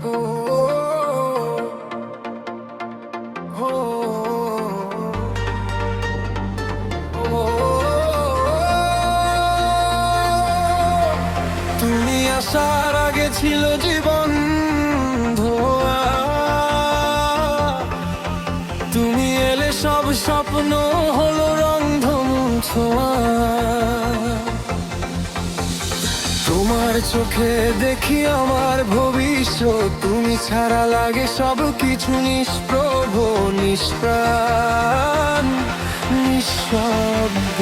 ও ও ও তুমি আসার আগে ছিল জীবন ধোয়া, তুমি এলে সব স্বপ্ন হলো রংধনু ছোঁয়া। তোমার চোখে দেখি আমার ভবিষ্যৎ, তুমি ছাড়া লাগে সব কিছু নিষ্প্রভ, নিষ্প্রাণ, নিঃশব্দ।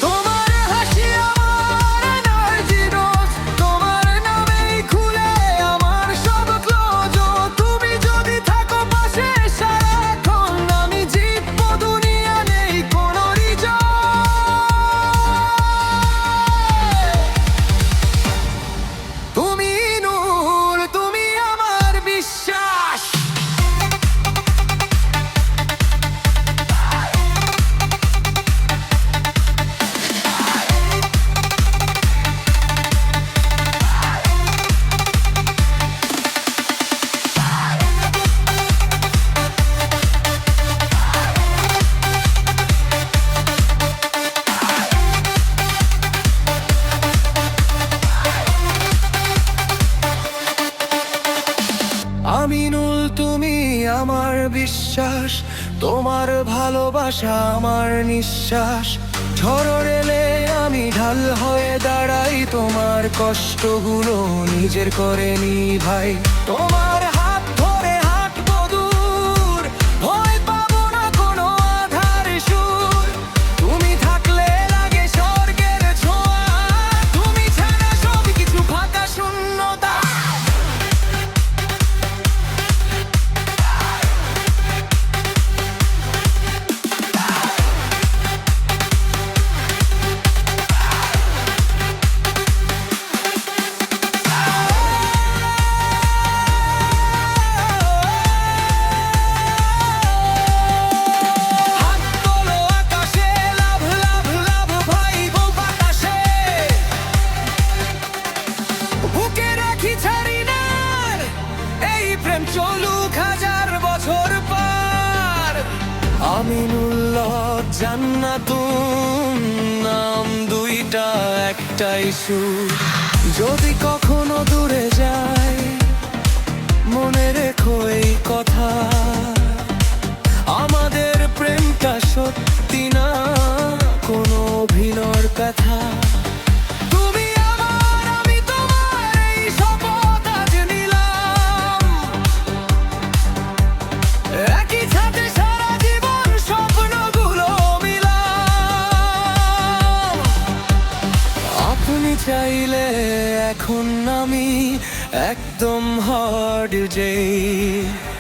তোমার হাসি আমার এনার্জি ডোজ, তোমার নামেই খুলে আমার সব ক্লোজ। তুমি যদি থাকো পাশে সারাক্ষণ, আমি জিতবো, দুনিয়া নেই কোনো তুমি নূর, তুমি আমার বিশ্বাস। আমিনুল, তুমি আমার বিশ্বাস, তোমার ভালোবাসা আমার নিঃশ্বাস। ঝড় এলে আমি ঢাল হয়ে দাঁড়াই, তোমার কষ্টগুলো নিজের করে নিভাই। তোমার হাত ধরে হাঁটবো দূর, ভয় পাবো না কোনো আঁধার সুর। তুমি থাকলে লাগে স্বর্গের ছোঁয়া, তুমি ছাড়া সব কিছু ফাঁকা শূন্যতা। চলুক হাজার বছর পার। আমিনুল্লাহ জান্নাতুন, নাম দুইটা একটাই সুর। যদি কখনো দূরে যাই, মনে রেখো এই কথা, আমাদের প্রেমটা সত্যি না কোনো অভিনয়ের কথা। চাইলে এখন আমি একদম হার্ড যে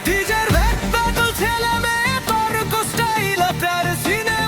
ডিজার ব্যাক ব্যাটল ছেলে মেয়ে তর্ক স্টাইল আপনার সিনে